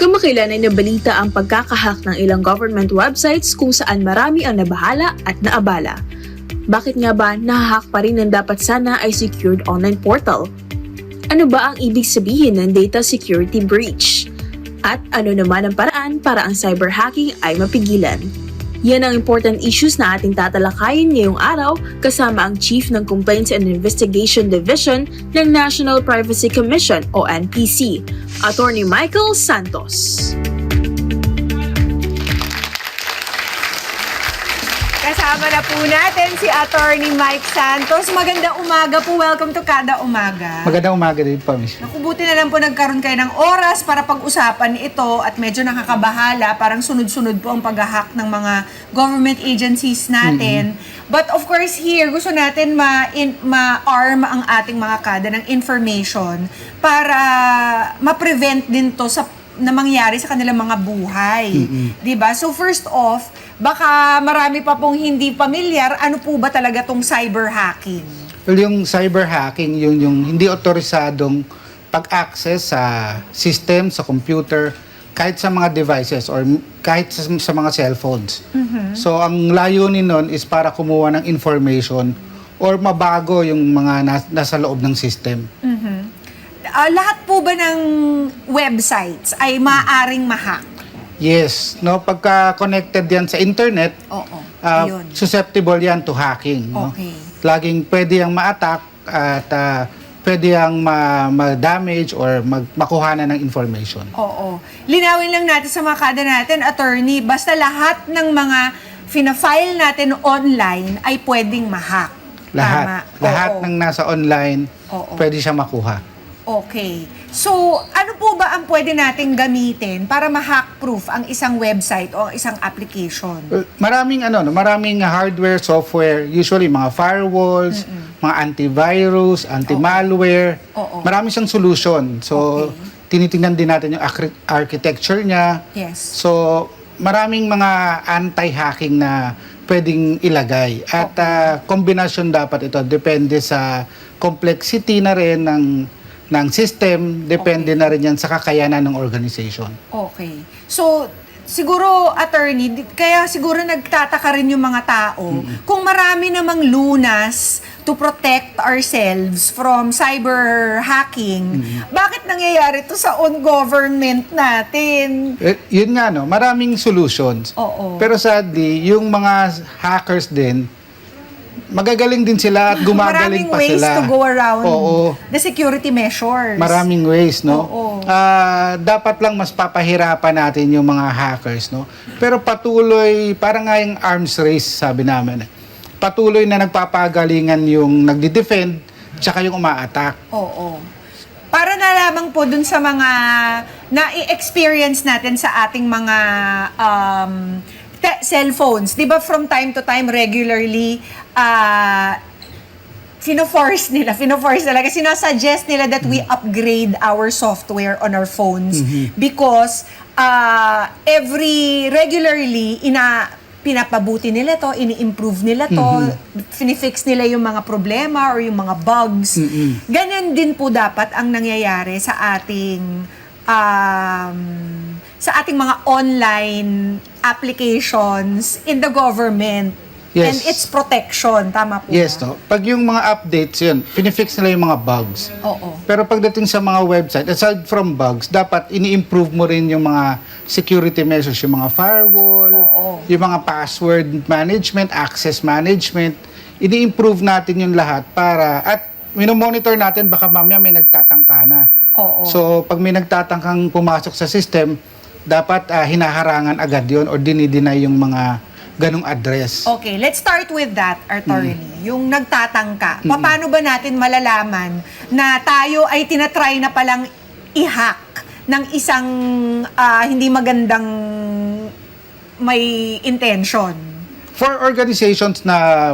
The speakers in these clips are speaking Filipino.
Kamakailan ay nabalita ang pagkakahack ng ilang government websites kung saan marami ang nabahala at naabala. Bakit nga ba nahahack pa rin ng dapat sana ay secured online portal? Ano ba ang ibig sabihin ng data security breach? At ano naman ang paraan para ang cyberhacking ay mapigilan? Yan ang important issues na ating tatalakayin ngayong araw kasama ang Chief ng Complaints and Investigation Division ng National Privacy Commission o NPC, Attorney Michael Santos. Kasama na po natin si Attorney Mike Santos. Magandang umaga po. Welcome to Kada Umaga. Magandang umaga din po, Miss. Naku, buti na lang po nagkaroon kayo ng oras para pag-usapan ito at medyo nakakabahala. Parang sunod-sunod po ang pag-hack ng mga government agencies natin. But of course here, gusto natin ma-arm ang ating mga kada ng information para ma-prevent din to na mangyari sa kanilang mga buhay. Diba? So first off, baka marami pa pong hindi pamilyar, ano po ba talaga tong cyber hacking? Well, yung cyber hacking, yung hindi otorisadong pag-access sa system, sa computer, kahit sa mga devices or kahit sa mga cellphones. So ang layunin nun is para kumuha ng information or mabago yung mga nasa loob ng system. Lahat po ba ng websites ay maaaring ma-hack? Yes, no, pagka connected yan sa internet, Ayun. susceptible yan to hacking. No? Okay. Laging pwede yang ma-attack at pwede yang ma-damage or makuhanan ng information. Oo. Linawin lang natin sa mga kada natin, attorney, basta lahat ng mga fina-file natin online ay pwedeng ma-hack. Lahat. Tama? Lahat Oo. ng nasa online, pwede siya makuha. Okay. So, ano po ba ang pwede nating gamitin para ma-hack-proof ang isang website o ang isang application? Well, maraming hardware, software, usually mga firewalls, mga antivirus, anti-malware. Oo. Marami siyang solution. So, tinitingnan din natin yung architecture niya. Yes. So, maraming mga anti-hacking na pwedeng ilagay. At kombinasyon dapat ito. Depende sa complexity na rin ng system. Depende na rin yan sa kakayanan ng organization. Okay. So, siguro, attorney, kaya siguro nagtataka rin yung mga tao kung marami namang lunas to protect ourselves from cyber hacking, bakit nangyayari to sa own government natin? Yun nga, no? Maraming solutions. Oo. Pero sadly, yung mga hackers din, magagaling din sila at gumagaling Maraming pa ways sila. to go around Oo. the security measures. Maraming ways, no? Oo. Dapat lang mas papahirapan natin yung mga hackers, no? Pero patuloy, parang nga yung arms race, sabi namin. Patuloy na nagpapagalingan yung nagdi-defend, tsaka yung uma-attack. Oo. Para na lamang po dun sa mga na-experience natin sa ating mga cellphones. Di ba from time to time, regularly, fino-force nila kasi sinasuggest nila that we upgrade our software on our phones because regularly pinapabuti nila to, ini-improve nila to, finifix nila yung mga problema or yung mga bugs. Ganyan din po dapat ang nangyayari sa ating mga online applications in the government. Yes. And its protection. Tama po Yes, ba? no? Pag yung mga updates, yun, finifix nila yung mga bugs. Oo. Pero pagdating sa mga website, aside from bugs, dapat ini-improve mo rin yung mga security measures, yung mga firewall, yung mga password management, access management. Ini-improve natin yung lahat at minomonitor natin, baka mamaya may nagtatangka na. Oo. So, pag may nagtatangkang pumasok sa system, dapat hinaharangan agad yun or dinideny yung mga ganong address. Okay, let's start with that, attorney. Yung nagtatangka. Paano ba natin malalaman na tayo ay tinatry na palang i-hack ng isang hindi magandang may intention? For organizations na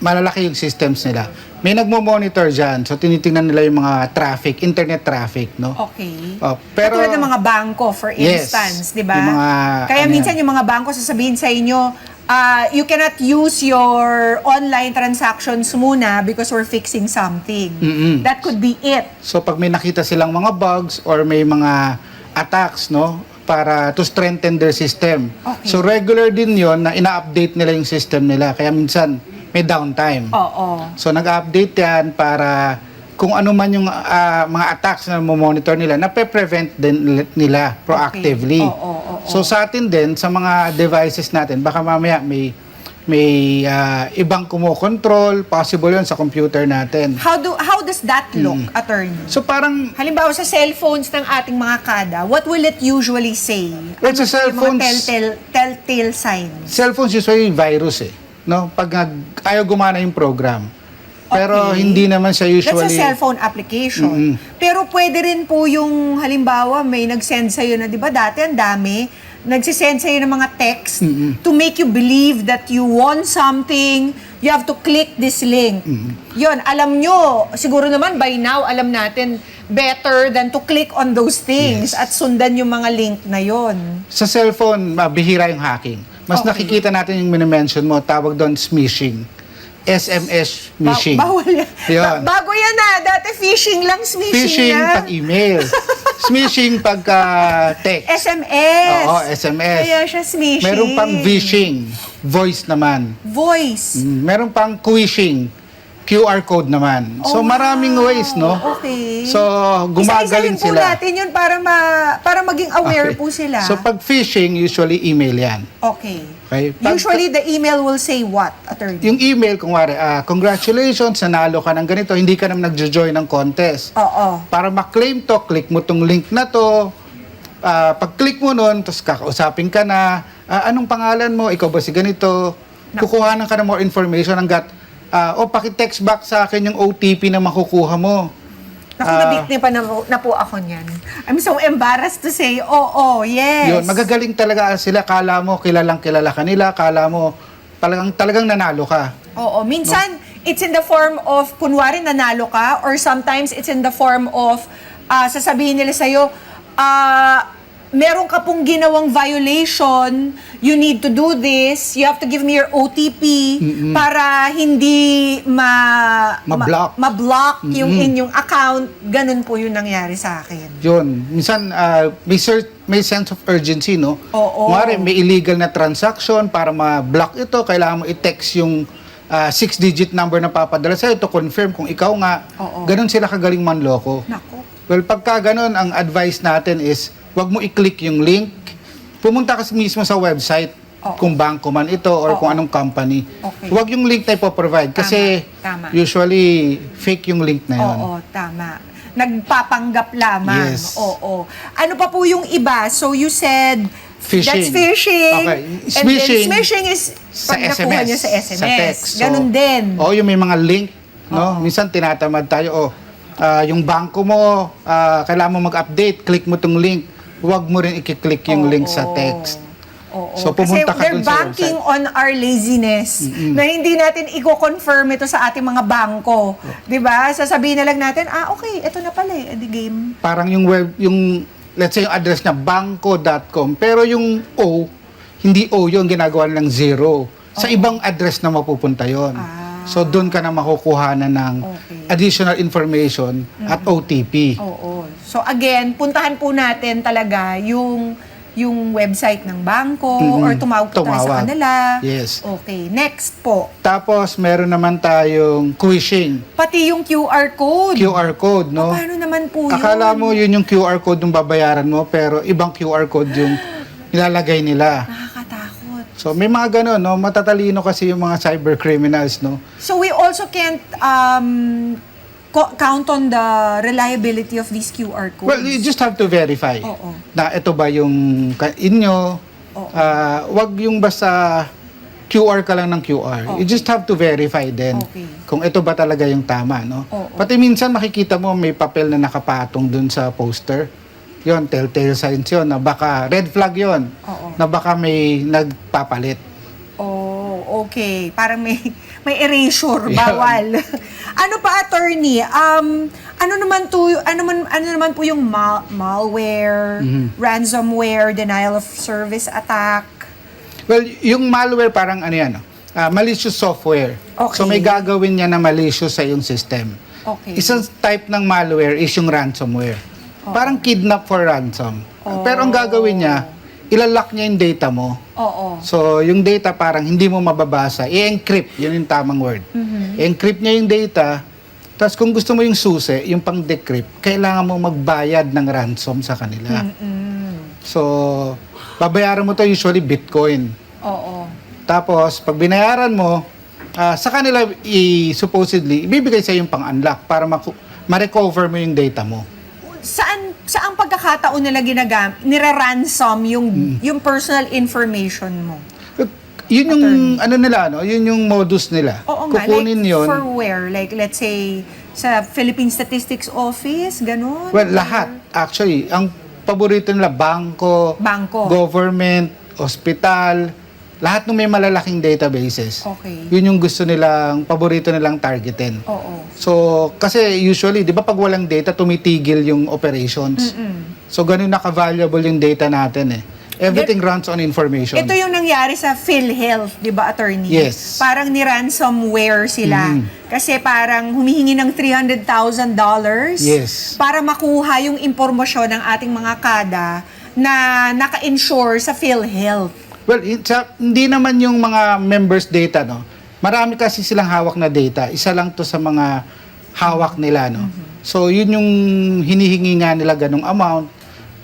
malalaki yung systems nila, may nagmo-monitor dyan. So, tinitingnan nila yung mga traffic, internet traffic, no? Okay. Pero, katulad ng mga bangko, for Yes. instance, di ba? Yung mga, Kaya ano minsan yung mga bangko sasabihin sa inyo, you cannot use your online transactions muna because we're fixing something. That could be it. So, pag may nakita silang mga bugs or may mga attacks, no? Para to strengthen their system. Okay. So regular din yon na ina-update nila yung system nila. Kaya minsan may downtime. Oo. So nag-update yan para kung ano man yung mga attacks na monitor nila, nape-prevent din nila proactively. Oo. So sa atin din, sa mga devices natin, baka mamaya may ibang kumokontrol, possible yun sa computer natin. How does that look, attorney? So parang, Halimbawa sa cellphones ng ating mga kada, what will it usually say? well, sa Yung mga cellphones, telltale signs. cellphones usually virus no? Pag ayaw gumana yung program. Pero Okay. hindi naman siya usually... That's a cellphone application. Pero pwede rin po yung, halimbawa, may nag-send sa'yo na, di ba dati ang dami, nagsisend sa'yo ng mga text to make you believe that you want something, you have to click this link. Yun, alam nyo, siguro naman by now, alam natin better than to click on those things Yes. at sundan yung mga link na yon. Sa cellphone, mabihira yung hacking. Mas Okay. nakikita natin yung minimension mo, tawag doon smishing. SMS phishing. Bawal yan. Yun. Bago yan dati phishing lang, smishing Phishing na. pag email. Smishing pag text. SMS. Oo, SMS. Kaya siya smishing. Meron pang vishing. Voice naman. Voice. Meron pang quishing. QR code naman. So Oh, maraming wow. ways, no? Okay. So gumagaling Isa-isahin po sila. natin yun para maging aware Okay. po sila. So pag phishing, usually email yan. Okay. Okay? Pag- Usually the email will say what, attorney? Yung email, kung wari, congratulations, nanalo ka ng ganito, hindi ka naman nagjo-join ng contest. Oo. Para ma-claim to, click mo tong link na to. Pag-click mo nun, tapos kakausapin ka na, anong pangalan mo? Ikaw ba si ganito? Kukuhanan ka ng more information hanggat, paki-text back sa akin yung OTP na makukuha mo. Naku, nabiktima pa na po ako niyan. I'm so embarrassed to say, yes. Yun, magagaling talaga sila. Kala mo, kilalang kilala ka nila. Kala mo, talagang nanalo ka. Oo. Minsan, it's in the form of, kunwari nanalo ka, or sometimes it's in the form of, sasabihin nila sa'yo, meron ka pong ginawang violation, you need to do this, you have to give me your OTP para hindi Ma-block. ma-block yung inyong account. Ganun po yung nangyari sa akin. Yun. Minsan, may sense of urgency, no? Oo. Kunwari, may illegal na transaction para ma-block ito, kailangan mo i-text yung 6-digit number na papadala sa'yo to confirm kung ikaw nga. Oo. Ganun sila kagaling manloko. Nako. Well, pagka ganun, ang advice natin is, wag mo i-click yung link. Pumunta ka mismo sa website, Oo. kung bangko man ito or Oo. kung anong company. Okay. Wag yung link na ipoprovide kasi Tama. usually fake yung link na yun. Oo, tama. Nagpapanggap lamang. Yes. Oo. Ano pa po yung iba? So you said, Phishing. that's phishing. Okay. And then smishing is sa pag nakuha SMS, niya sa SMS. sa text. Ganun din. O yung may mga link, no? Oo. Minsan tinatamad tayo, yung bangko mo, kailangan mo mag-update, click mo tong link. Huwag mo rin i-click yung link sa text. Oo. So, pumunta Kasi ka they're dun sa banking on our laziness na hindi natin i-confirm ito sa ating mga bangko. Di ba? Sasabihin na lang natin, okay, ito na pala edi game. Parang yung web, let's say yung address niya, bangko.com, pero yung O, hindi O yun, ginagawa ng zero. Sa ibang address na mapupunta yon. So, doon ka na makukuha na ng Okay. additional information at OTP. Oo. So again, puntahan po natin talaga yung website ng bangko or tumawag po tayo sa kanila. Yes. Okay. Next po. Tapos, meron naman tayong quishing. Pati yung QR code. QR code, no? Paano naman po yun? Akala mo yun yung QR code ng babayaran mo, pero ibang QR code yung nilalagay nila. Nakakatakot. So, may mga gano'n, no? Matatalino kasi yung mga cyber criminals, no? So we also can't count on the reliability of these QR codes. Well, you just have to verify Oo. na ito ba yung inyo. Oo. Wag yung basta QR ka lang ng QR. You just have to verify din Okay. kung ito ba talaga yung tama, no? Oo. Pati minsan makikita mo may papel na nakapatong dun sa poster. Yon, telltale signs yun na baka red flag yon Oo. na baka may nagpapalit. Oh, okay. Parang may erasure, Yan. bawal. Ano pa, attorney? Ano naman po yung malware, ransomware, denial of service attack? Well, yung malware parang ano yan, no? Malicious software. Okay. So may gagawin niya na malicious sa iyong system. Okay. Isang type ng malware is yung ransomware. Parang kidnap for ransom. Pero ang gagawin niya, ilalock niya yung data mo. Oo. So, yung data parang hindi mo mababasa. I-encrypt, yun yung tamang word. I-encrypt niya yung data, tapos kung gusto mo yung susi, yung pang-decrypt, kailangan mo magbayad ng ransom sa kanila. So, babayaran mo to usually Bitcoin. Oo. Tapos, pag binayaran mo, sa kanila, supposedly, ibibigay sa yung pang-unlock para ma-recover mo yung data mo. Saang pagkakataon nila nira-ransom yung personal information mo? Yun yung, ano nila, no? Yun yung modus nila. Oo nga, Kukunin like yun. for where? Like, let's say, sa Philippine Statistics Office, ganun? Well, lahat. Actually, ang paborito nila, bangko, government, hospital, lahat ng may malalaking databases. Okay. Yun yung gusto nilang, paborito nilang targetin. Oo. So, kasi usually, di ba pag walang data, tumitigil yung operations. So, ganun naka-valuable yung data natin eh. Everything runs on information. Ito yung nangyari sa PhilHealth, di ba, attorney? Yes. Parang ni-ransomware sila. Kasi parang humihingi ng $300,000 Yes. para makuha yung impormasyon ng ating mga kada na naka-insure sa PhilHealth. Well, hindi naman yung mga members data, no? Marami kasi silang hawak na data. Isa lang to sa mga hawak nila, no? So, yun yung hinihingi nga nila ganong amount.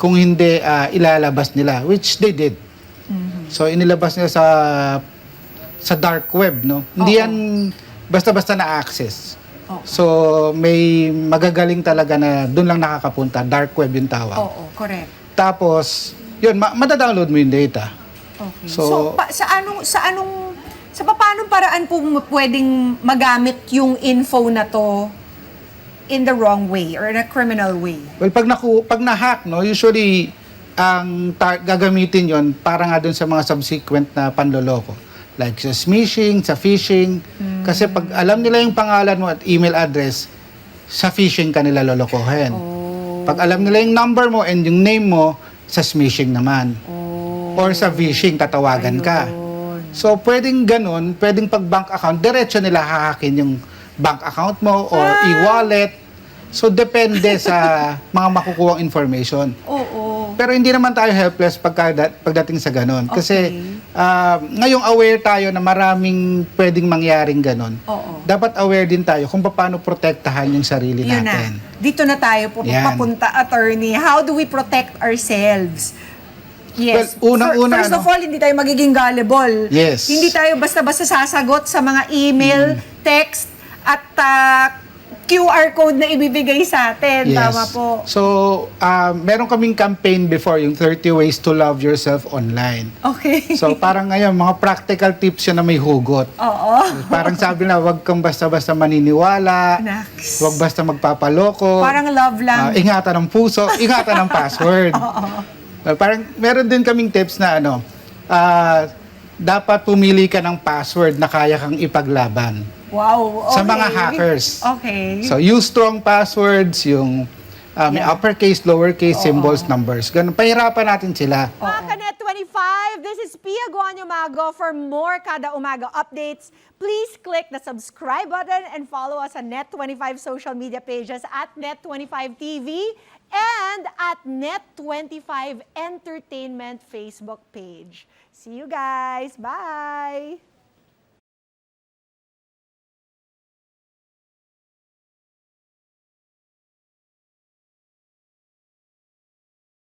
Kung hindi, ilalabas nila, which they did. So, inilabas nila sa dark web, no? Hindi yan basta-basta na-access. So, may magagaling talaga na doon lang nakakapunta. Dark web yung tawag. Oo, correct. Tapos, yun, madadownload mo yung data. Okay. So, Sa paanong paraan po pwedeng magamit yung info na to in the wrong way or in a criminal way? well, pag na-hack, no, usually, ang gagamitin yon para nga dun sa mga subsequent na panloloko. Like sa smishing, sa phishing. Kasi pag alam nila yung pangalan mo at email address, sa phishing ka nila lolokohin. Pag alam nila yung number mo and yung name mo, sa smishing naman. Or sa phishing, tatawagan ka. So, pwedeng ganun, pwedeng pag bank account, diretso nila hahakin yung bank account mo or e-wallet. So, depende sa mga makukuhang information. Oo. Pero hindi naman tayo helpless pagdating sa ganun. Kasi ngayong aware tayo na maraming pwedeng mangyaring ganun. Oo. Dapat aware din tayo kung paano protektahan yung sarili Yun natin. na. Dito na tayo Yan. papunta, attorney. How do we protect ourselves? Yes. Well, unang-una, First of all, hindi tayo magiging gullible. Yes. Hindi tayo basta-basta sasagot sa mga email, text, at QR code na ibibigay sa atin. Yes. Tama po. So, meron kaming campaign before, yung 30 Ways to Love Yourself Online. Okay. So, parang ngayon, mga practical tips yun na may hugot. Oo. Parang sabi na, wag kang basta-basta maniniwala, Naks. wag basta magpapaloko. Parang love lang. Ingatan ng puso, ingatan ng password. Parang meron din kaming tips na dapat pumili ka ng password na kaya kang ipaglaban. Wow. Okay. Sa mga hackers. Okay. So, use strong passwords, yung may uppercase, lowercase, symbols, numbers. Ganun, pahirapan natin sila. Mga Kanet 25, this is Pia Guanyo Mago. For more Kada Umaga updates, please click the subscribe button and follow us on Net25 social media pages at Net25 TV and at Net25 Entertainment Facebook page. See you guys. Bye!